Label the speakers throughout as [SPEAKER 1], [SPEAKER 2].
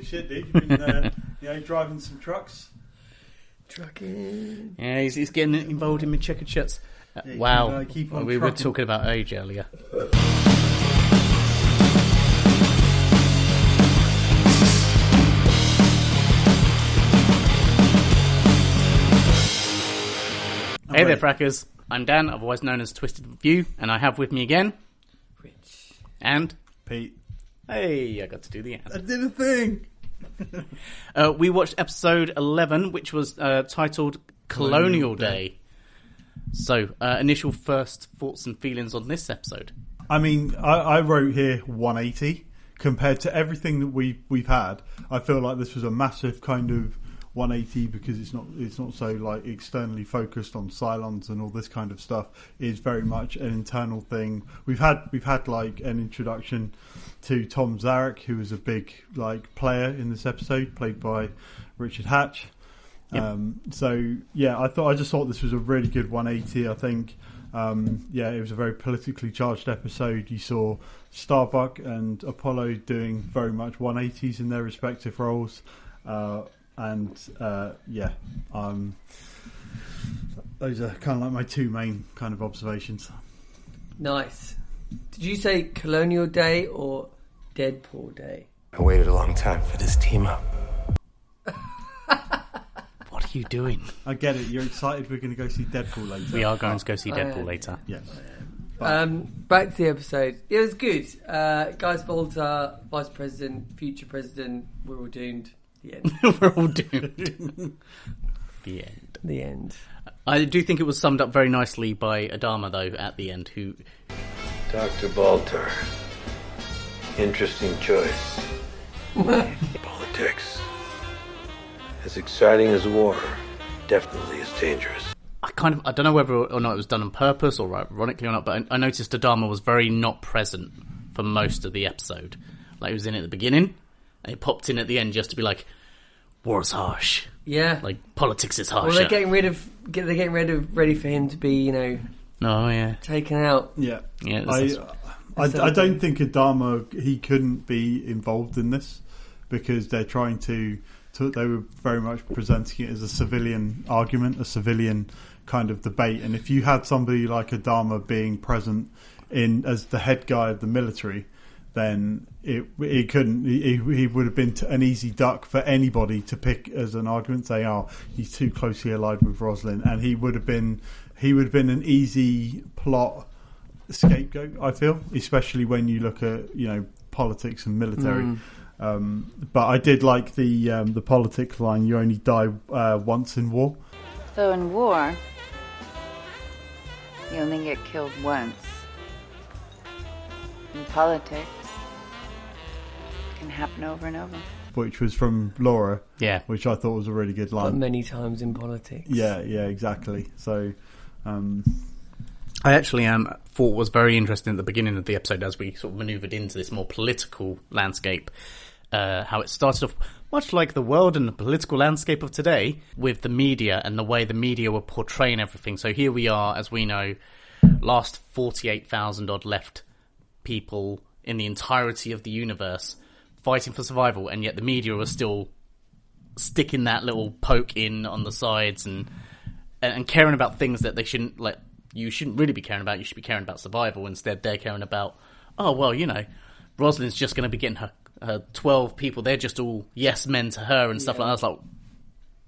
[SPEAKER 1] shit, dude. You've been driving some trucks.
[SPEAKER 2] Trucking.
[SPEAKER 3] Yeah, he's getting involved in checkered shirts.
[SPEAKER 1] Yeah,
[SPEAKER 3] Wow.
[SPEAKER 1] keep on
[SPEAKER 3] We were
[SPEAKER 1] trucking.
[SPEAKER 3] talking about age earlier. Hey there, frackers. I'm Dan, otherwise known as Twisted View, and I have with me again...
[SPEAKER 2] Rich.
[SPEAKER 3] And...
[SPEAKER 1] Pete.
[SPEAKER 3] Hey, I got to do the
[SPEAKER 1] I
[SPEAKER 3] end.
[SPEAKER 1] did a thing.
[SPEAKER 3] We watched episode 11, which was titled Colonial Day. So, initial first thoughts and feelings on this episode.
[SPEAKER 1] I mean, I wrote here 180 compared to everything that we've had. I feel like this was a massive kind of 180 because it's not so like externally focused on Cylons and all this kind of stuff. It's very much an internal thing. We've had like an introduction to Tom Zarek, who was a big like player in this episode, played by Richard Hatch.
[SPEAKER 3] Yep.
[SPEAKER 1] So yeah, I just thought this was a really good 180. I think it was a very politically charged episode. You saw Starbuck and Apollo doing very much 180s in their respective roles. Those are kind of like my two main kind of observations.
[SPEAKER 2] Nice. Did you say Colonial Day or Deadpool Day?
[SPEAKER 4] I waited a long time for this team up.
[SPEAKER 3] What are you doing?
[SPEAKER 1] I get it. You're excited. We're going to go see Deadpool later.
[SPEAKER 3] We are going to go see Deadpool later.
[SPEAKER 1] Yes.
[SPEAKER 2] Back to the episode. It was good. Guy Spalter, Vice President, Future President, we're all doomed. The end.
[SPEAKER 3] We're all doomed. The end.
[SPEAKER 2] The end.
[SPEAKER 3] I do think it was summed up very nicely by Adama, though, at the end, who...
[SPEAKER 4] Dr. Baltar. Interesting choice. Politics. As exciting as war, definitely as dangerous.
[SPEAKER 3] I don't know whether or not it was done on purpose or ironically or not, but I noticed Adama was very not present for most of the episode. Like, he was in at the beginning, and he popped in at the end just to be like, war's harsh.
[SPEAKER 2] Yeah.
[SPEAKER 3] Like, politics is harsh.
[SPEAKER 2] Well, they're getting ready for him to be,
[SPEAKER 3] Oh, yeah.
[SPEAKER 2] taken out.
[SPEAKER 1] Yeah.
[SPEAKER 3] Yeah.
[SPEAKER 1] I don't think Adama, he couldn't be involved in this because they're trying to they were very much presenting it as a civilian argument, a civilian kind of debate. And if you had somebody like Adama being present as the head guy of the military, then he would have been an easy duck for anybody to pick as an argument, say, oh, he's too closely allied with Roslin, and he would have been an easy plot scapegoat, I feel, especially when you look at politics and military. But I did like the politics line, you only die once in war.
[SPEAKER 5] So in war, you only get killed once. In politics, it can happen over and over.
[SPEAKER 1] Which was from Laura,
[SPEAKER 3] Yeah.
[SPEAKER 1] which I thought was a really good
[SPEAKER 2] But
[SPEAKER 1] line.
[SPEAKER 2] many times in politics.
[SPEAKER 1] Yeah, exactly. So,
[SPEAKER 3] I actually thought was very interesting at the beginning of the episode as we sort of manoeuvred into this more political landscape. How it started off much like the world and the political landscape of today with the media and the way the media were portraying everything. So here we are, as we know, last 48,000 odd left people in the entirety of the universe fighting for survival, and yet the media was still sticking that little poke in on the sides and caring about things that they shouldn't, like, you shouldn't really be caring about. You should be caring about survival. Instead, they're caring about, oh, well, Rosalind's just going to be getting her 12 people. They're just all yes men to her and stuff like that. I was like,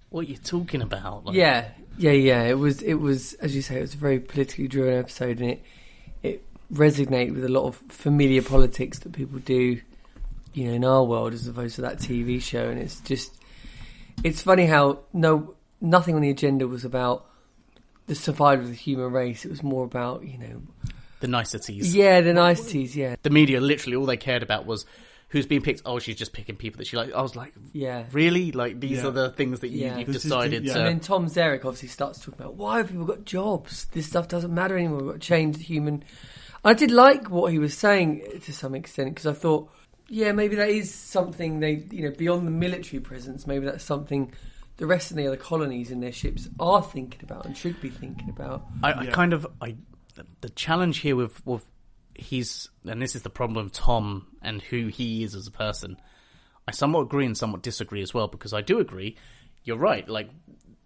[SPEAKER 3] what are you talking about? Like,
[SPEAKER 2] Yeah. It was, as you say, it was a very politically driven episode, and it resonated with a lot of familiar politics that people do, in our world as opposed to that TV show. And it's funny how nothing on the agenda was about the survival of the human race. It was more about,
[SPEAKER 3] the niceties.
[SPEAKER 2] Yeah, the niceties, yeah.
[SPEAKER 3] The media, literally, all they cared about was who's being picked. Oh, she's just picking people that she likes. I was like,
[SPEAKER 2] Yeah.
[SPEAKER 3] really? Like, these are the things that you've
[SPEAKER 1] This is
[SPEAKER 3] decided
[SPEAKER 1] the-
[SPEAKER 3] to...
[SPEAKER 2] And then Tom Zarek obviously starts talking about, why have people got jobs? This stuff doesn't matter anymore. We've got to change the human... I did like what he was saying to some extent, because I thought, yeah, maybe that is something they, beyond the military presence, maybe that's something the rest of the other colonies in their ships are thinking about and should be thinking about.
[SPEAKER 3] The challenge here with he's, and this is the problem with Tom and who he is as a person, I somewhat agree and somewhat disagree as well, because I do agree. You're right. Like,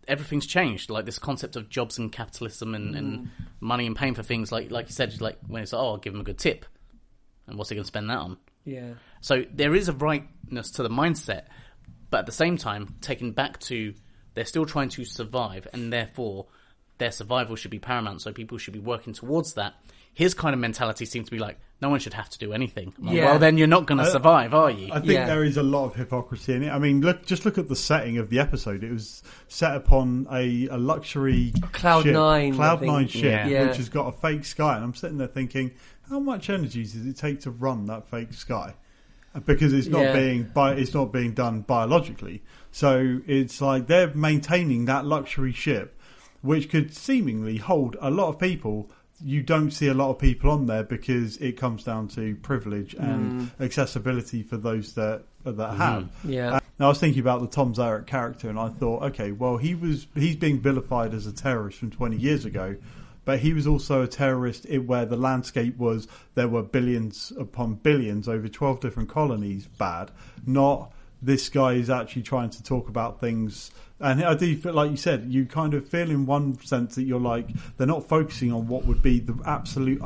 [SPEAKER 3] everything's changed. Like, this concept of jobs and capitalism and money and paying for things. Like you said, like when it's I'll give him a good tip, and what's he going to spend that on?
[SPEAKER 2] Yeah.
[SPEAKER 3] So there is a rightness to the mindset, but at the same time, taken back to they're still trying to survive, and therefore their survival should be paramount. So people should be working towards that. His kind of mentality seems to be like, no one should have to do anything.
[SPEAKER 2] Yeah.
[SPEAKER 3] Well, then you're not going to survive, are you?
[SPEAKER 1] I think there is a lot of hypocrisy in it. I mean, look at the setting of the episode. It was set upon a luxury
[SPEAKER 2] Cloud9
[SPEAKER 1] ship,
[SPEAKER 2] Yeah.
[SPEAKER 1] which has got a fake sky. And I'm sitting there thinking, how much energy does it take to run that fake sky? Because it's not being done biologically. So it's like they're maintaining that luxury ship, which could seemingly hold a lot of people. You don't see a lot of people on there because it comes down to privilege and accessibility for those that have.
[SPEAKER 2] Yeah.
[SPEAKER 1] Now, I was thinking about the Tom Zarek character, and I thought, okay, well, he's being vilified as a terrorist from 20 years ago, but he was also a terrorist where the landscape was there were billions upon billions over 12 different colonies bad. Not this guy is actually trying to talk about things. And I do feel, like you said, you kind of feel in one sense that you're like, they're not focusing on what would be the absolute,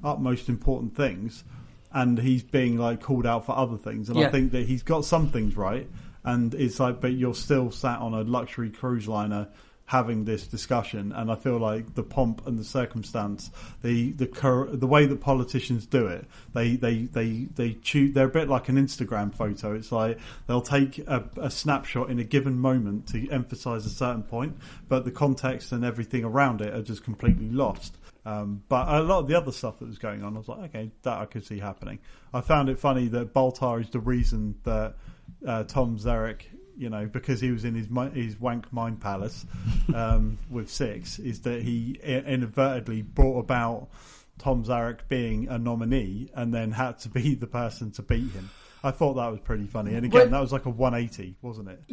[SPEAKER 1] utmost important things. And he's being like called out for other things. And I think that he's got some things right. And it's like, but you're still sat on a luxury cruise liner having this discussion. And I feel like the pomp and the circumstance, the way that politicians do it, they choose. They're a bit like an Instagram photo. It's like they'll take a snapshot in a given moment to emphasize a certain point, but the context and everything around it are just completely lost. But a lot of the other stuff that was going on, I was like, okay, that I could see happening. I found it funny that Baltar is the reason that Tom Zarek, because he was in his wank mind palace with Six, is that he inadvertently brought about Tom Zarek being a nominee and then had to be the person to beat him. I thought that was pretty funny. And again, that was like a 180, wasn't it?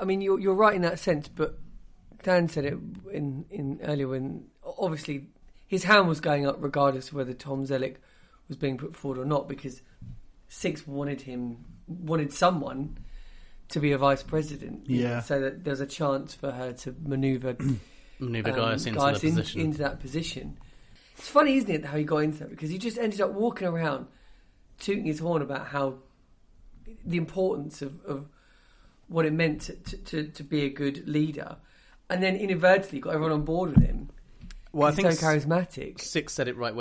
[SPEAKER 2] I mean, you're right in that sense, but Dan said it in earlier when obviously his hand was going up regardless of whether Tom Zellick was being put forward or not, because Six wanted someone to be a vice president. So that there's a chance for her to maneuver
[SPEAKER 3] Gaius into
[SPEAKER 2] that position. It's funny, isn't it, how he got into that, because he just ended up walking around tooting his horn about how the importance of what it meant to be a good leader, and then inadvertently got everyone on board with him.
[SPEAKER 3] Well, I think
[SPEAKER 2] so charismatic.
[SPEAKER 3] Six said it right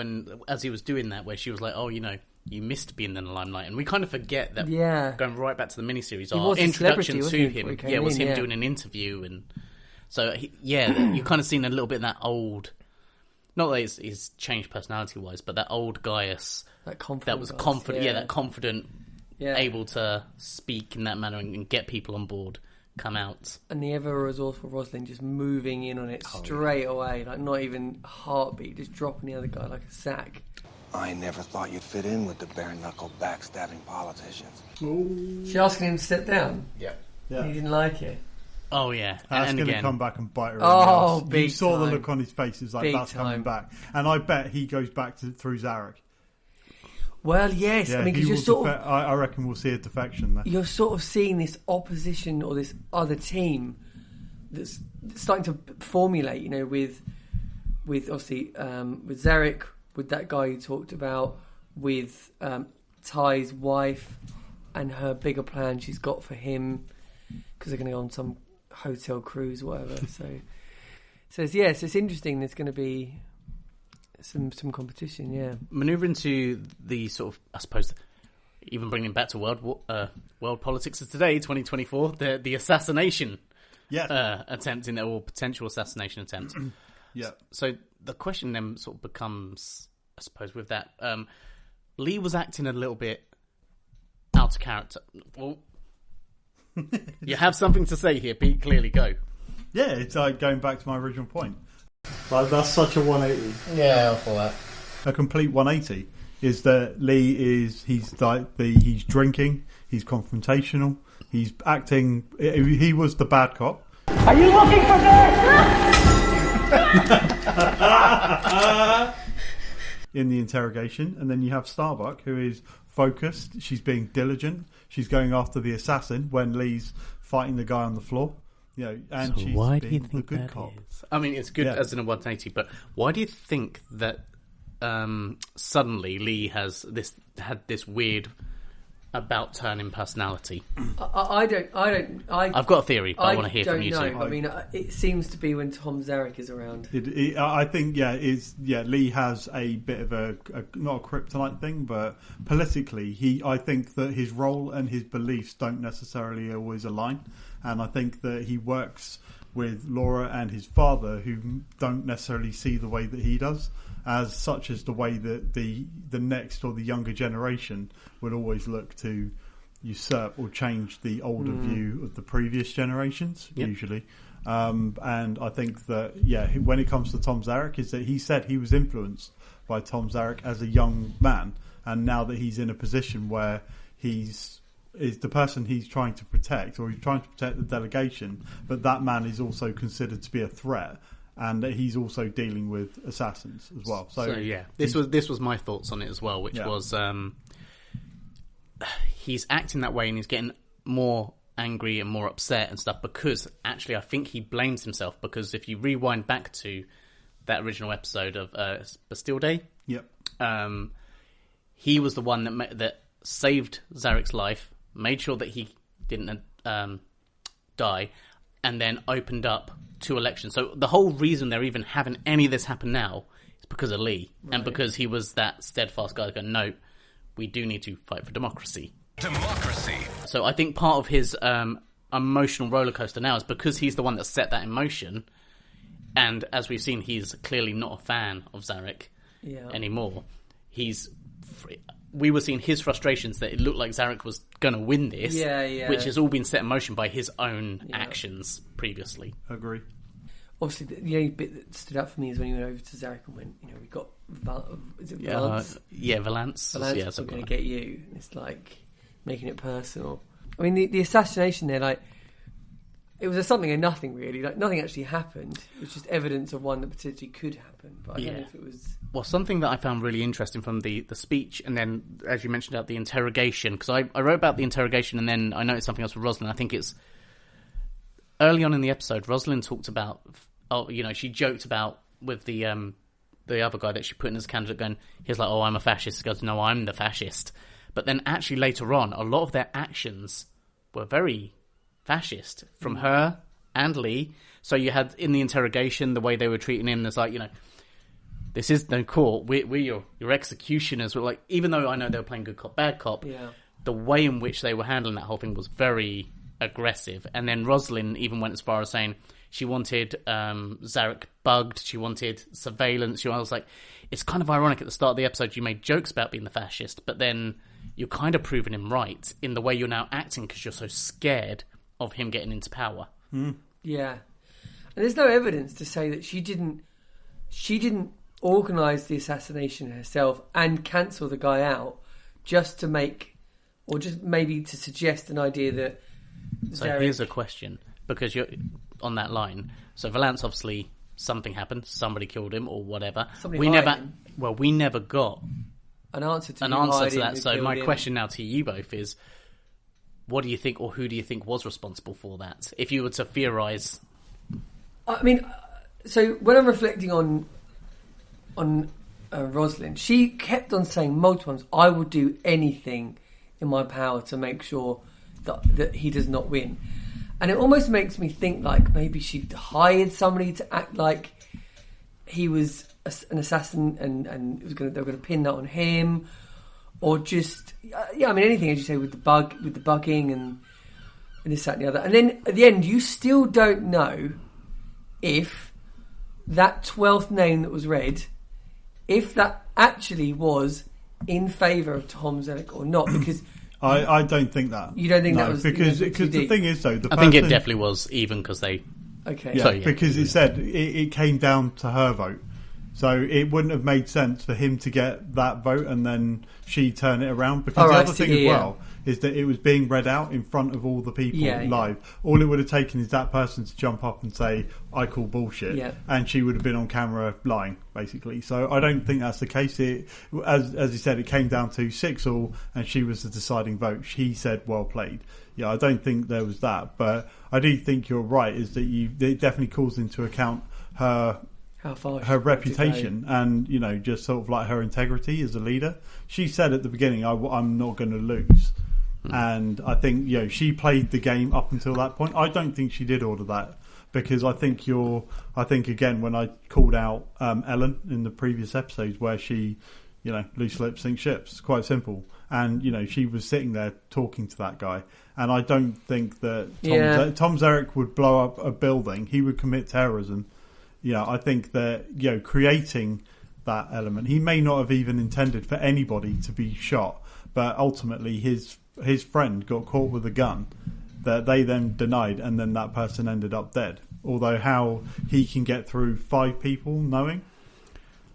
[SPEAKER 3] as he was doing that, where she was like, "Oh, you missed being in the limelight," and we kind of forget that.
[SPEAKER 2] Yeah.
[SPEAKER 3] Going right back to the miniseries,
[SPEAKER 2] our
[SPEAKER 3] introduction to him, was him
[SPEAKER 2] in.
[SPEAKER 3] doing an interview, and so you kind of seen a little bit of that old. Not that he's changed personality-wise, but that old Gaius, that was confident, that confident, able to speak in that manner and get people on board, come out.
[SPEAKER 2] And the ever-resourceful Rosalind just moving in on it straight away, like not even a heartbeat, just dropping the other guy like a sack.
[SPEAKER 6] I never thought you'd fit in with the bare-knuckle backstabbing politicians.
[SPEAKER 2] She asking him to step down?
[SPEAKER 6] Yeah.
[SPEAKER 2] He didn't like it.
[SPEAKER 3] Oh, yeah.
[SPEAKER 1] That's going to come back and bite her in the
[SPEAKER 2] ass.
[SPEAKER 1] Big You saw
[SPEAKER 2] time.
[SPEAKER 1] the look on his face. It's like,
[SPEAKER 2] Big
[SPEAKER 1] that's
[SPEAKER 2] time.
[SPEAKER 1] coming back. And I bet he goes back through Zarek.
[SPEAKER 2] Well, yes. I mean, because you're sort of...
[SPEAKER 1] I reckon we'll see a defection there.
[SPEAKER 2] You're sort of seeing this opposition or this other team that's starting to formulate, with obviously, with Zarek, with that guy you talked about, with Ty's wife and her bigger plan she's got for him, because they're going to go on some hotel cruise or whatever. So it's interesting. There's going to be some competition,
[SPEAKER 3] Manoeuvring to the sort of, I suppose, even bringing it back to world politics of today, 2024, the assassination attempt in there, or potential assassination attempt. So the question then sort of becomes, I suppose, with that, Lee was acting a little bit out of character. Well, you have something to say here, Pete. Clearly, go.
[SPEAKER 1] Yeah, it's like going back to my original point. Like, that's such a 180.
[SPEAKER 6] Yeah, for that.
[SPEAKER 1] A complete 180 is that Lee he's drinking, he's confrontational, he's acting. He was the bad cop.
[SPEAKER 7] Are you looking for this?
[SPEAKER 1] In the interrogation, and then you have Starbuck, who is focused. She's being diligent. she's going after the assassin when Lee's fighting the guy on the floor. And
[SPEAKER 3] so
[SPEAKER 1] she's
[SPEAKER 3] why do you
[SPEAKER 1] the
[SPEAKER 3] think
[SPEAKER 1] good
[SPEAKER 3] that
[SPEAKER 1] cop.
[SPEAKER 3] is? I mean, it's good as in a 180, but why do you think that suddenly Lee had this weird about turn in personality?
[SPEAKER 2] I've
[SPEAKER 3] got a theory, but I want to hear from you
[SPEAKER 2] too.
[SPEAKER 3] too.
[SPEAKER 2] I mean, it seems to be when Tom Zarek is around.
[SPEAKER 1] I think, Lee has a bit of a not a kryptonite thing, but politically, I think that his role and his beliefs don't necessarily always align, and I think that he works with Laura and his father, who don't necessarily see the way that he does, as such as the way that the next or the younger generation would always look to usurp or change the older view of the previous generations, usually. And I think that, when it comes to Tom Zarek, is that he said he was influenced by Tom Zarek as a young man, and now that he's in a position where is the person he's trying to protect, or he's trying to protect the delegation, but that man is also considered to be a threat, and that he's also dealing with assassins as well. So
[SPEAKER 3] this was my thoughts on it as well, which was he's acting that way and he's getting more angry and more upset and stuff because actually I think he blames himself, because if you rewind back to that original episode of Bastille Day, he was the one that saved Zarek's life, made sure that he didn't die, and then opened up 2 elections. So the whole reason they're even having any of this happen now is because of Lee, and because he was that steadfast guy going, no, we do need to fight for democracy. So I think part of his emotional roller coaster now is because he's the one that set that in motion, and as we've seen, he's clearly not a fan of Zarek anymore. We were seeing his frustrations that it looked like Zarek was going to win this, which has all been set in motion by his own actions previously.
[SPEAKER 1] Agree.
[SPEAKER 2] Obviously, the only bit that stood out for me is when he went over to Zarek and went, we got is it Valance?
[SPEAKER 3] Valance.
[SPEAKER 2] Valance, we're going to get you. It's like making it personal. I mean, the assassination there, it was something and nothing really. Nothing actually happened. It was just evidence of one that potentially could happen. But I don't know if it was.
[SPEAKER 3] Well, something that I found really interesting from the speech, and then, as you mentioned, about the interrogation, because I wrote about the interrogation, and then I noticed something else with Rosalind. I think it's early on in the episode, Rosalind talked about, she joked about with the other guy that she put in as a candidate, going, he's like, oh, I'm a fascist. He goes, no, I'm the fascist. But then actually later on, a lot of their actions were very fascist from her and Lee. So you had in the interrogation the way they were treating him. There's like, this is no court. We're your executioners. We're like, even though I know they were playing good cop, bad cop, the way in which they were handling that whole thing was very aggressive. And then Rosalind even went as far as saying she wanted Zarek bugged. She wanted surveillance. I was like, it's kind of ironic at the start of the episode you made jokes about being the fascist, but then you're kind of proving him right in the way you're now acting because you're so scared of him getting into power.
[SPEAKER 2] Yeah. And there's no evidence to say that she didn't organise the assassination herself and cancel the guy out just to make, or just maybe to suggest an idea that
[SPEAKER 3] So here's a question, because you're on that line. So Valance, obviously, something happened. Somebody killed him or whatever. We never got
[SPEAKER 2] an answer to
[SPEAKER 3] that. So my question now to you both is, what do you think, or who do you think was responsible for that? If you were to theorise.
[SPEAKER 2] I mean, so when I'm reflecting on Rosalind, she kept on saying multiple times, I will do anything in my power to make sure that he does not win. And it almost makes me think like maybe she'd hired somebody to act like he was an assassin and they were going to pin that on him, or just anything, as you say, with the bugging and this, that, and the other. And then at the end, you still don't know if that 12th name that was read, if that actually was in favour of Tom Zarek or not, because
[SPEAKER 1] I don't think that.
[SPEAKER 2] You don't think that was
[SPEAKER 1] because the thing is though,
[SPEAKER 3] I think it definitely was even because they.
[SPEAKER 2] Okay.
[SPEAKER 1] Yeah, because it said it came down to her vote. So it wouldn't have made sense for him to get that vote and then she turn it around. Because the other thing as well is that it was being read out in front of all the people live. All it would have taken is that person to jump up and say, I call bullshit. And she would have been on camera lying, basically. So I don't think that's the case. As you said, it came down to 6-all and she was the deciding vote. She said, well played. Yeah, I don't think there was that. But I do think you're right, is that it definitely calls into account her reputation and, you know, just sort of like her integrity as a leader. She said at the beginning, I'm not going to lose. And I think, you know, she played the game up until that point. I don't think she did all of that, because I think again, when I called out Ellen in the previous episodes where she, you know, loose lips sink ships, it's quite simple. And, you know, she was sitting there talking to that guy. And I don't think that Tom Zarek would blow up a building. He would commit terrorism. Yeah, I think that, you know, creating that element, he may not have even intended for anybody to be shot, but ultimately his friend got caught with a gun that they then denied, and then that person ended up dead. Although how he can get through 5 people knowing.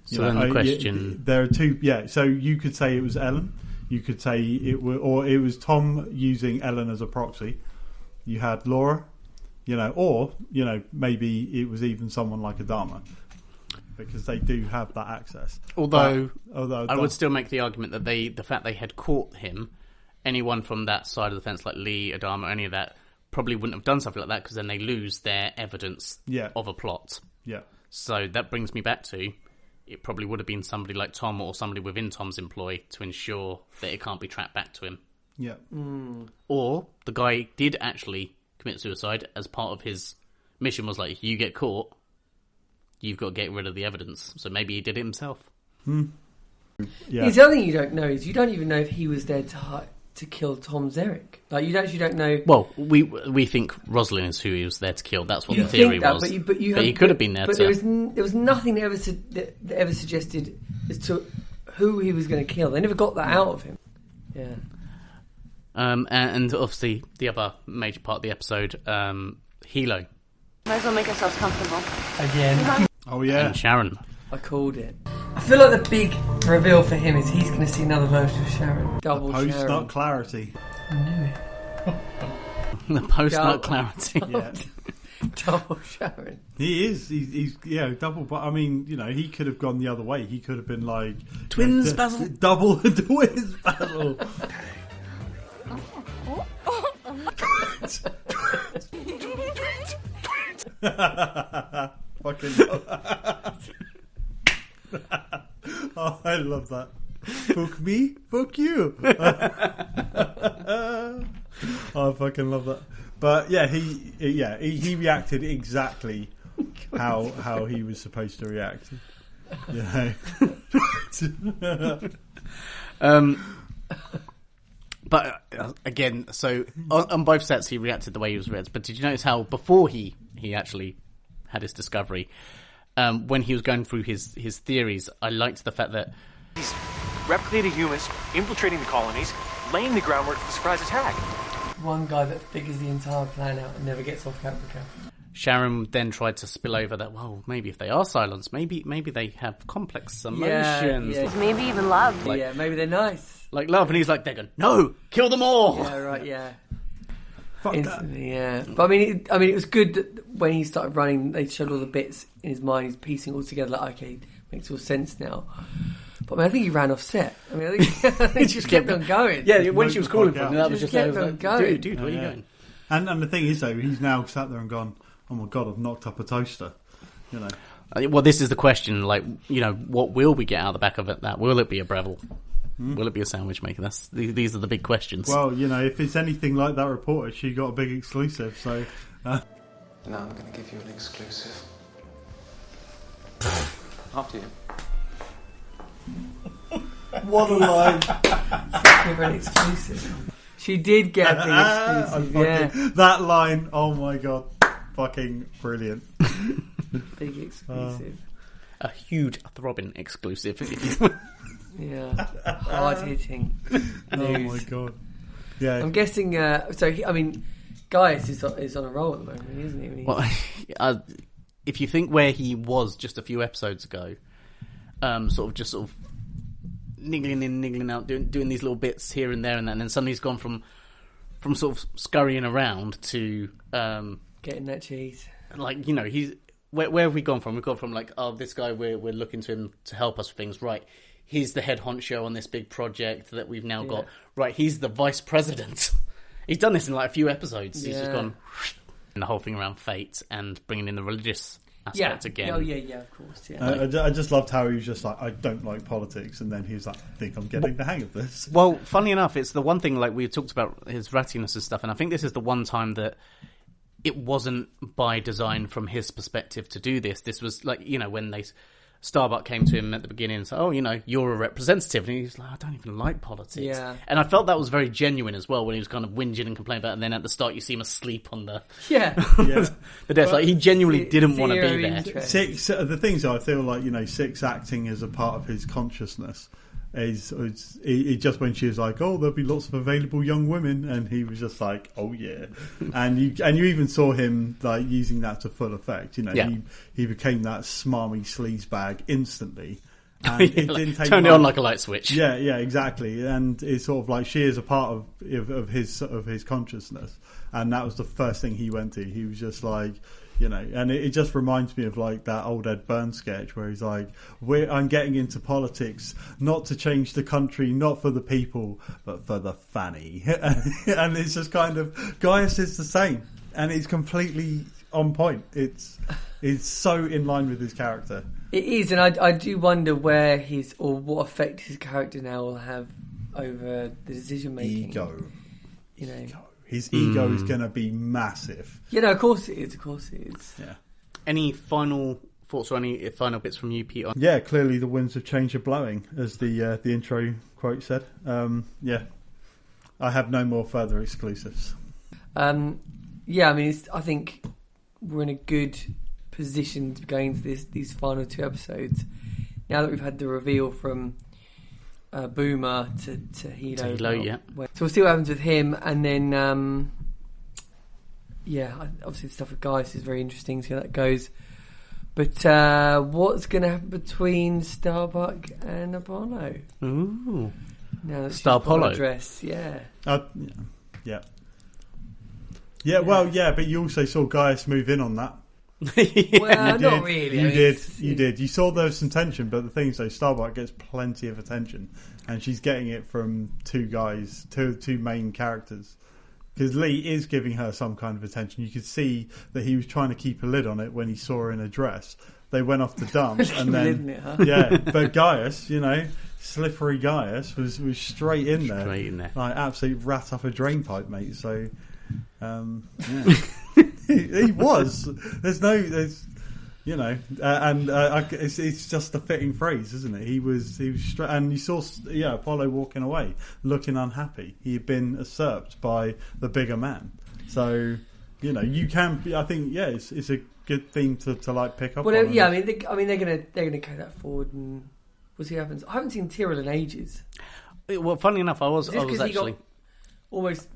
[SPEAKER 3] So then the question...
[SPEAKER 1] There are 2... Yeah, so you could say it was Ellen. You could say it was Tom using Ellen as a proxy. You had Laura. You know, or, you know, maybe it was even someone like Adama, because they do have that access.
[SPEAKER 3] Although I would still make the argument that the fact they had caught him, anyone from that side of the fence, like Lee, Adama, any of that, probably wouldn't have done something like that, because then they lose their evidence of a plot. Yeah. So that brings me back to, it probably would have been somebody like Tom or somebody within Tom's employ to ensure that it can't be tracked back to him. Yeah. Or the guy did actually commit suicide as part of his mission, was like, if you get caught, you've got to get rid of the evidence. So maybe he did it himself.
[SPEAKER 2] Yeah. The other thing you don't know is you don't even know if he was there to kill Tom Zarek. Like, you actually don't know.
[SPEAKER 3] Well, we think Rosalind is who he was there to kill. That's what the theory was. But he could have been there. But
[SPEAKER 2] there was nothing that ever suggested as to who he was going to kill. They never got that out of him. Yeah.
[SPEAKER 3] And obviously the other major part of the episode, Hilo.
[SPEAKER 5] Might as well make ourselves comfortable.
[SPEAKER 2] Again.
[SPEAKER 1] Oh yeah.
[SPEAKER 3] And Sharon.
[SPEAKER 2] I called it. I feel like the big reveal for him is he's going to see another version of Sharon. Double Sharon.
[SPEAKER 1] Post-nut clarity.
[SPEAKER 2] I knew it.
[SPEAKER 3] The post-nut clarity.
[SPEAKER 1] Yeah.
[SPEAKER 2] Double Sharon.
[SPEAKER 1] He is. He's double. But I mean, you know, he could have gone the other way. He could have been like
[SPEAKER 3] twins Basil.
[SPEAKER 1] Double twins Basil. Fucking oh, I love that. Fuck me, fuck you. I fucking love that. But yeah, he reacted exactly how he was supposed to react. You
[SPEAKER 3] know. But again, so on both sets he reacted the way he was reacted. But did you notice how before he actually had his discovery, when he was going through his theories, I liked the fact that
[SPEAKER 7] he's replicating humans, infiltrating the colonies, laying the groundwork for the surprise attack.
[SPEAKER 2] One guy that figures the entire plan out and never gets off Caprica.
[SPEAKER 3] Sharon then tried to spill over that, well, maybe if they are silenced, maybe they have complex emotions.
[SPEAKER 5] Yeah. Maybe even love.
[SPEAKER 2] Yeah, maybe they're nice.
[SPEAKER 3] Like love, and he's like, they're going, no, kill them all.
[SPEAKER 2] Yeah, right, yeah. Instantly, yeah. But I mean, it was good that when he started running, they showed all the bits in his mind, he's piecing all together, like, okay, makes all sense now. But I think he ran off set. I mean, I think he just kept on going.
[SPEAKER 3] Yeah, when she was calling for him, that was just
[SPEAKER 2] kept on going.
[SPEAKER 3] Dude, where are you going?
[SPEAKER 1] And the thing is, though, he's now sat there and gone, oh my God, I've knocked up a toaster. You know.
[SPEAKER 3] Well, this is the question. Like, you know, what will we get out of the back of it? That will it be a Breville? Will it be a sandwich maker? These are the big questions.
[SPEAKER 1] Well, you know, if it's anything like that reporter, she got a big exclusive. So
[SPEAKER 6] now I'm going to give you an exclusive. After you.
[SPEAKER 1] What a line!
[SPEAKER 2] Give her an exclusive. She did get a big exclusive. Yeah,
[SPEAKER 1] that line. Oh my God, fucking brilliant!
[SPEAKER 2] Big exclusive.
[SPEAKER 3] A huge throbbing exclusive.
[SPEAKER 2] Yeah, hard hitting.
[SPEAKER 1] Oh my God! Yeah,
[SPEAKER 2] I'm guessing. Gaius is on a roll at the moment, isn't he?
[SPEAKER 3] Well, if you think where he was just a few episodes ago, sort of niggling in, niggling out, doing these little bits here and there, and then suddenly he's gone from sort of scurrying around to
[SPEAKER 2] getting that cheese.
[SPEAKER 3] Like, you know, he's where have we gone from? We've gone from like, oh, this guy, we're looking to him to help us with things, right? He's the head honcho on this big project that we've now got. Right, he's the vice president. He's done this in like a few episodes. He's just gone and the whole thing around fate and bringing in the religious aspect again.
[SPEAKER 2] Oh yeah, of course. Yeah.
[SPEAKER 1] I just loved how he was just like, I don't like politics, and then he was like, I think I'm getting the hang of this.
[SPEAKER 3] Well, funnily enough, it's the one thing, like we talked about his rattiness and stuff, and I think this is the one time that it wasn't by design from his perspective to do this. This was like, you know, when Starbuck came to him at the beginning and said, oh, you know, you're a representative. And he was like, I don't even like politics.
[SPEAKER 2] Yeah.
[SPEAKER 3] And I felt that was very genuine as well when he was kind of whinging and complaining about it. And then at the start, you see him asleep on the the desk. Like, he genuinely didn't want to be there.
[SPEAKER 1] Six, the things I feel like, you know, Six acting as a part of his consciousness is just when she was like, oh, there'll be lots of available young women, and he was just like, oh yeah. and you even saw him like using that to full effect. You know, he became that smarmy sleazebag instantly, and it didn't take
[SPEAKER 3] turned it on like a light switch.
[SPEAKER 1] Yeah, exactly. And it's sort of like she is a part of his consciousness, and that was the first thing he went to. He was just like, you know, and it just reminds me of like that old Ed Burns sketch where he's like, I'm getting into politics not to change the country, not for the people, but for the fanny. And it's just kind of, Gaius is the same, and it's completely on point. It's so in line with his character.
[SPEAKER 2] It is, and I do wonder where what effect his character now will have over the decision making.
[SPEAKER 1] Ego.
[SPEAKER 2] You know.
[SPEAKER 1] Ego. His ego is going to be massive.
[SPEAKER 2] Yeah, no, of course it is.
[SPEAKER 1] Yeah.
[SPEAKER 3] Any final thoughts or any final bits from you, Peter?
[SPEAKER 1] Yeah, clearly the winds of change are blowing, as the intro quote said. Yeah, I have no more further exclusives.
[SPEAKER 2] Yeah, I mean, I think we're in a good position to go into these final two episodes. Now that we've had the reveal from Boomer to Hilo.
[SPEAKER 3] Yeah.
[SPEAKER 2] So we'll see what happens with him, and then obviously the stuff with Gaius is very interesting. See how that goes. But what's going to happen between Starbuck and Apollo?
[SPEAKER 3] Ooh,
[SPEAKER 2] now that
[SPEAKER 3] Star Apollo
[SPEAKER 2] dress, yeah.
[SPEAKER 1] Well, but you also saw Gaius move in on that.
[SPEAKER 2] Well, not really.
[SPEAKER 1] You did. You saw there was some tension, but the thing is, though, Starbuck gets plenty of attention, and she's getting it from two main characters. Because Lee is giving her some kind of attention. You could see that he was trying to keep a lid on it when he saw her in a dress. They went off to dance, and then but Gaius, you know, slippery Gaius was straight in there, like absolute rat up a drain pipe, mate. So. He was. It's just a fitting phrase, isn't it? He was straight, and you saw, Apollo walking away, looking unhappy. He had been usurped by the bigger man. So, you know, you can. I think, it's a good thing to like pick up.
[SPEAKER 2] Well,
[SPEAKER 1] on.
[SPEAKER 2] yeah, they're gonna carry that forward, and we'll see what happens. I haven't seen Tyrell in ages.
[SPEAKER 3] Well, funny enough, I was actually
[SPEAKER 2] almost.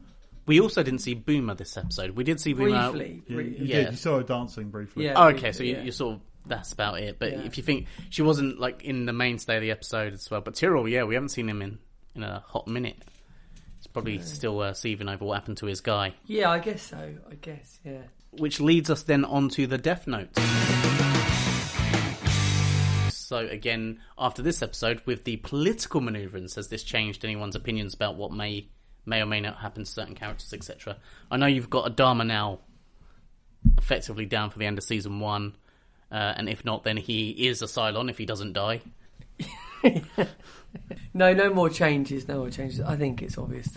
[SPEAKER 3] We also didn't see Boomer this episode. We did see Boomer
[SPEAKER 2] briefly.
[SPEAKER 1] You did. You saw her dancing briefly.
[SPEAKER 2] Yeah,
[SPEAKER 3] okay, so you sort of, that's about it. But if you think she wasn't like in the mainstay of the episode as well. But Tyrell, we haven't seen him in a hot minute. He's probably still seething over what happened to his guy.
[SPEAKER 2] Yeah, I guess so. Yeah.
[SPEAKER 3] Which leads us then onto the Death Note. So again, after this episode, with the political manoeuvrings, has this changed anyone's opinions about what may or may not happen to certain characters, etc.? I know you've got Adama now effectively down for the end of season 1, and if not, then he is a Cylon if he doesn't die.
[SPEAKER 2] No more changes. I think it's obvious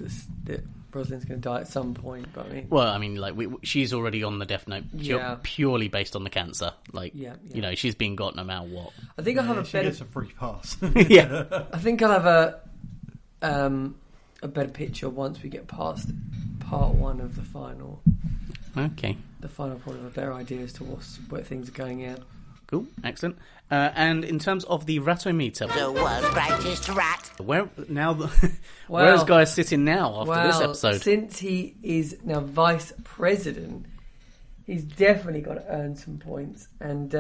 [SPEAKER 2] that Rosalind's going to die at some point. But
[SPEAKER 3] she's already on the Death Note purely based on the cancer. You know, she's been got no matter what.
[SPEAKER 2] I think I'll have
[SPEAKER 1] she gets a free pass.
[SPEAKER 2] I think I'll have a better picture once we get past part 1 of the final.
[SPEAKER 3] Okay.
[SPEAKER 2] The final part of their idea as to where things are going in.
[SPEAKER 3] Cool, excellent. And in terms of the Ratometer,
[SPEAKER 8] the world's brightest rat.
[SPEAKER 3] Where's Guy sitting now after this episode?
[SPEAKER 2] Since he is now vice president, he's definitely got to earn some points. And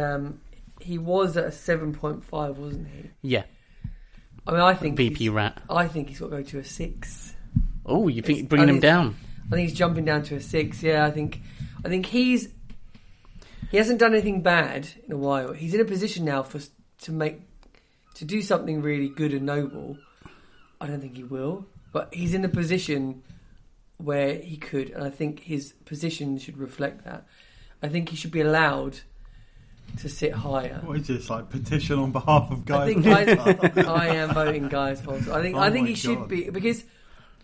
[SPEAKER 2] he was at a 7.5, wasn't he?
[SPEAKER 3] Yeah.
[SPEAKER 2] I mean, I think
[SPEAKER 3] VP Rat.
[SPEAKER 2] I think he's got to go to a 6.
[SPEAKER 3] Oh, you think bringing him down?
[SPEAKER 2] I think he's jumping down to a 6. Yeah, I think he hasn't done anything bad in a while. He's in a position now to do something really good and noble. I don't think he will, but he's in a position where he could, and I think his position should reflect that. I think he should be allowed to sit higher.
[SPEAKER 1] What is this, like petition on behalf of Guy?
[SPEAKER 2] I am voting Gaius Baltar. I think he should be, because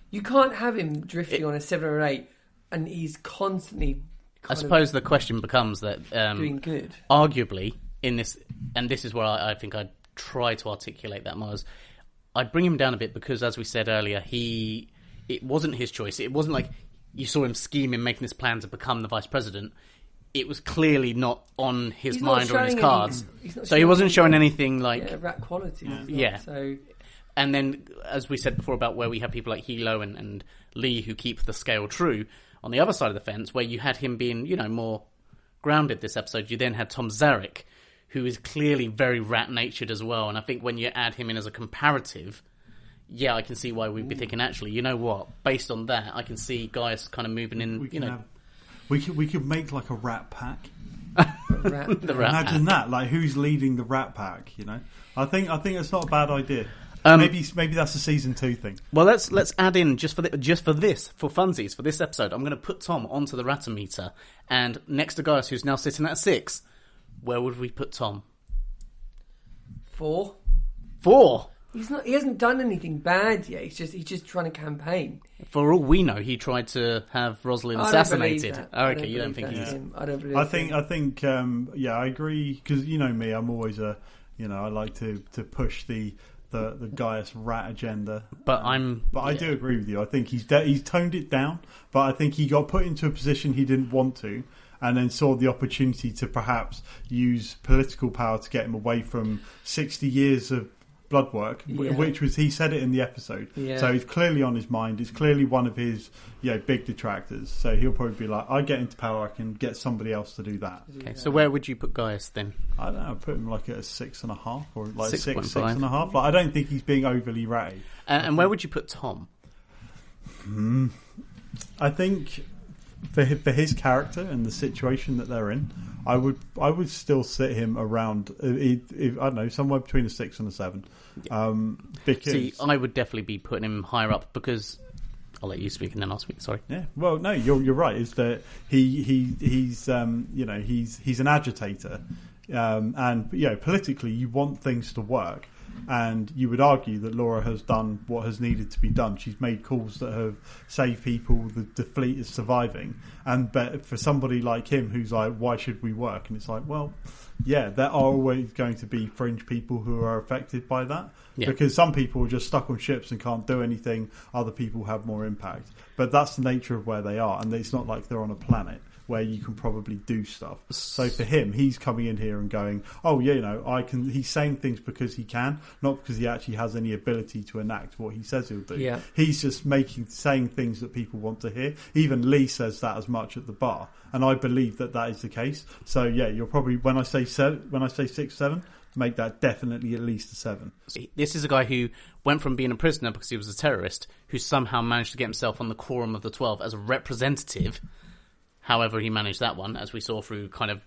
[SPEAKER 2] you can't have him drifting on a 7 or 8, and he's constantly.
[SPEAKER 3] I suppose the question becomes that
[SPEAKER 2] doing good.
[SPEAKER 3] Arguably, in this, and this is where I think I'd try to articulate that more. I'd bring him down a bit because, as we said earlier, it wasn't his choice. It wasn't like you saw him scheming, making this plan to become the vice president. It was clearly not on his mind or on his cards. So he wasn't showing anything like
[SPEAKER 2] rat quality.
[SPEAKER 3] Yeah.
[SPEAKER 2] So,
[SPEAKER 3] and then, as we said before about where we have people like Hilo and Lee who keep the scale true, on the other side of the fence, where you had him being, more grounded this episode, you then had Tom Zarek, who is clearly very rat-natured as well. And I think when you add him in as a comparative, yeah, I can see why we'd be thinking, actually, you know what? Based on that, I can see guys kind of moving in,
[SPEAKER 1] We could make like a rat pack.
[SPEAKER 3] The rat
[SPEAKER 1] Imagine
[SPEAKER 3] pack.
[SPEAKER 1] that, like who's leading the rat pack, I think it's not a bad idea. Maybe that's a season 2 thing.
[SPEAKER 3] Well, let's add in for funsies, for this episode, I'm going to put Tom onto the ratometer, and next to Gaius, who's now sitting at 6, where would we put Tom?
[SPEAKER 2] 4.
[SPEAKER 3] 4?
[SPEAKER 2] He hasn't done anything bad yet. He's just trying to campaign.
[SPEAKER 3] For all we know, he tried to have Rosalind assassinated. Oh, okay, you don't think he's?
[SPEAKER 2] I don't believe.
[SPEAKER 1] I think. I agree, because you know me. I'm always I like to push the Gaius rat agenda.
[SPEAKER 3] But
[SPEAKER 1] I do agree with you. I think he's toned it down. But I think he got put into a position he didn't want to, and then saw the opportunity to perhaps use political power to get him away from 60 years of blood work, which was, he said it in the episode. Yeah. So he's clearly on his mind. It's clearly one of his big detractors. So he'll probably be like, I get into power, I can get somebody else to do that.
[SPEAKER 3] Okay, so where would you put Gaius then?
[SPEAKER 1] I don't know, I'd put him like at a 6.5 or like 6.5. Like, I don't think he's being overly ratty.
[SPEAKER 3] And where would you put Tom?
[SPEAKER 1] I think for his character and the situation that they're in, I would still sit him around, I don't know, somewhere between a 6 and a 7. Because
[SPEAKER 3] see, I would definitely be putting him higher up, because I'll let you speak and then I'll speak. Sorry.
[SPEAKER 1] Yeah. Well, no, you're right. Is that he's an agitator, and politically you want things to work. And you would argue that Laura has done what has needed to be done. She's made calls that have saved people. The fleet is surviving. But for somebody like him who's like, why should we work? And it's like, well, yeah, there are always going to be fringe people who are affected by that. Yeah. Because some people are just stuck on ships and can't do anything. Other people have more impact. But that's the nature of where they are. And it's not like they're on a planet where you can probably do stuff. So for him, he's coming in here and going, oh yeah, I can. He's saying things because he can, not because he actually has any ability to enact what he says he'll do. Yeah. He's just saying things that people want to hear. Even Lee says that as much at the bar, and I believe that is the case. So yeah, you're probably, when I say 6, 7, make that definitely at least a 7.
[SPEAKER 3] This is a guy who went from being a prisoner because he was a terrorist, who somehow managed to get himself on the quorum of the 12 as a representative. However he managed that one, as we saw through kind of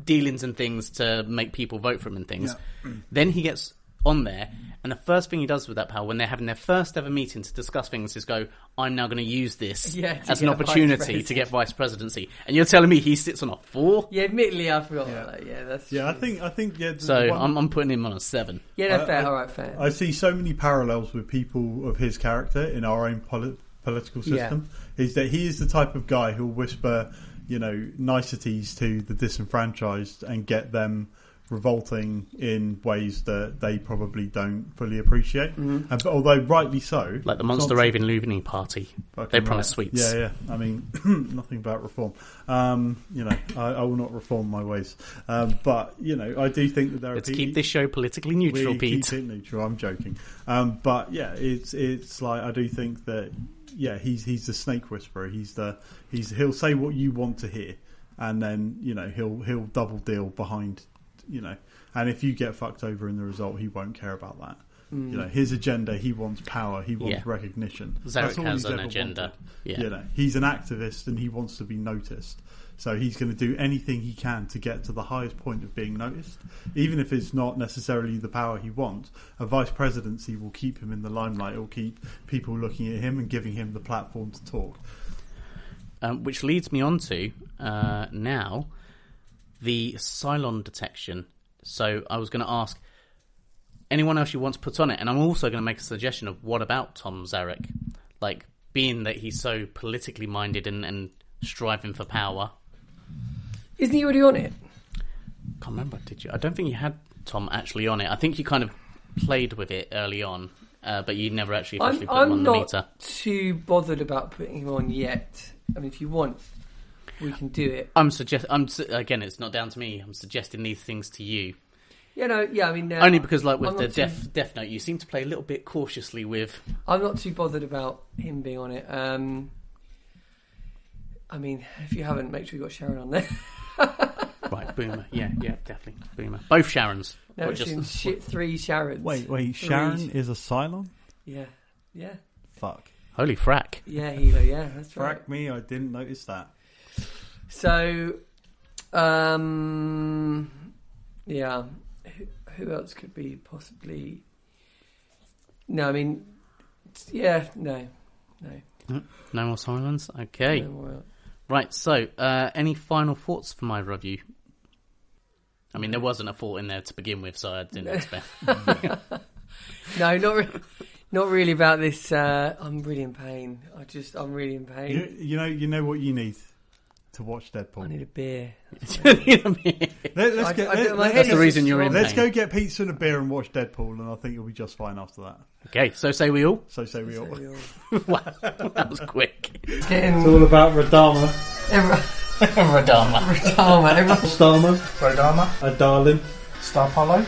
[SPEAKER 3] dealings and things to make people vote for him and things. Yeah. Then he gets on there, and the first thing he does with that power, when they're having their first ever meeting to discuss things, is go, I'm now going to use this as an opportunity to get vice presidency. And you're telling me he sits on a 4?
[SPEAKER 2] Yeah, admittedly, I forgot about that. Yeah, that's true.
[SPEAKER 1] I think.
[SPEAKER 3] So I'm putting him on a 7.
[SPEAKER 2] Yeah, no, fair. All right, fair.
[SPEAKER 1] I see so many parallels with people of his character in our own political system. Is that he is the type of guy who'll whisper, niceties to the disenfranchised and get them revolting in ways that they probably don't fully appreciate. Mm-hmm. But although rightly so,
[SPEAKER 3] like the Monster Raven Luvening Party, they promise sweets.
[SPEAKER 1] Yeah. I mean, nothing about reform. I will not reform my ways. But I do think that there are.
[SPEAKER 3] Let's keep this show politically neutral, Pete.
[SPEAKER 1] Keep it neutral. I'm joking. But yeah, it's like, I do think that. Yeah, he's the snake whisperer. He'll say what you want to hear, and then he'll double deal behind and if you get fucked over in the result, he won't care about that. His agenda, he wants power, he wants recognition.
[SPEAKER 3] Zarek has an agenda.
[SPEAKER 1] He's an activist and he wants to be noticed. So he's going to do anything he can to get to the highest point of being noticed. Even if it's not necessarily the power he wants, a vice presidency will keep him in the limelight. It will keep people looking at him and giving him the platform to talk.
[SPEAKER 3] Which leads me on to, now, the Cylon detection. So I was going to ask, anyone else you want to put on it? And I'm also going to make a suggestion of what about Tom Zarek? Like, being that he's so politically minded and striving for power.
[SPEAKER 2] Isn't he already on it?
[SPEAKER 3] Can't remember, did you? I don't think you had Tom actually on it. I think you kind of played with it early on, but you never actually officially put him on the meter.
[SPEAKER 2] I'm not too bothered about putting him on yet. I mean, if you want, we can do it.
[SPEAKER 3] Again, it's not down to me. I'm suggesting these things to you.
[SPEAKER 2] I mean...
[SPEAKER 3] only because, like, with the Death Note, you seem to play a little bit cautiously with...
[SPEAKER 2] I'm not too bothered about him being on it. I mean, if you haven't, make sure you got Sharon on there.
[SPEAKER 3] Right, Boomer. Yeah, definitely. Boomer. Both Sharons.
[SPEAKER 2] No, shit, 3 Sharons.
[SPEAKER 1] Wait, Sharon is a Cylon?
[SPEAKER 2] Yeah.
[SPEAKER 1] Fuck.
[SPEAKER 3] Holy frack.
[SPEAKER 2] Yeah, Hilo, yeah, that's right.
[SPEAKER 1] Frack me, I didn't notice that.
[SPEAKER 2] So, yeah. Who else could be possibly... No, I mean... Yeah, no.
[SPEAKER 3] No more Cylons? Okay.
[SPEAKER 2] No more.
[SPEAKER 3] Right, so, any final thoughts from either of you? I mean, there wasn't a thought in there to begin with, so I didn't expect...
[SPEAKER 2] No, not really about this. I'm really in pain. I'm really in pain.
[SPEAKER 1] You know what you need to watch Deadpool?
[SPEAKER 2] I need a beer.
[SPEAKER 3] That's the reason you're in pain.
[SPEAKER 1] Let's go get pizza and a beer and watch Deadpool, and I think you'll be just fine after that.
[SPEAKER 3] Okay, so say we all?
[SPEAKER 1] So say we all.
[SPEAKER 3] Wow, that was quick.
[SPEAKER 1] It's all about Radama.
[SPEAKER 3] Radama.
[SPEAKER 1] Starma. A darling.
[SPEAKER 6] Star Apollo.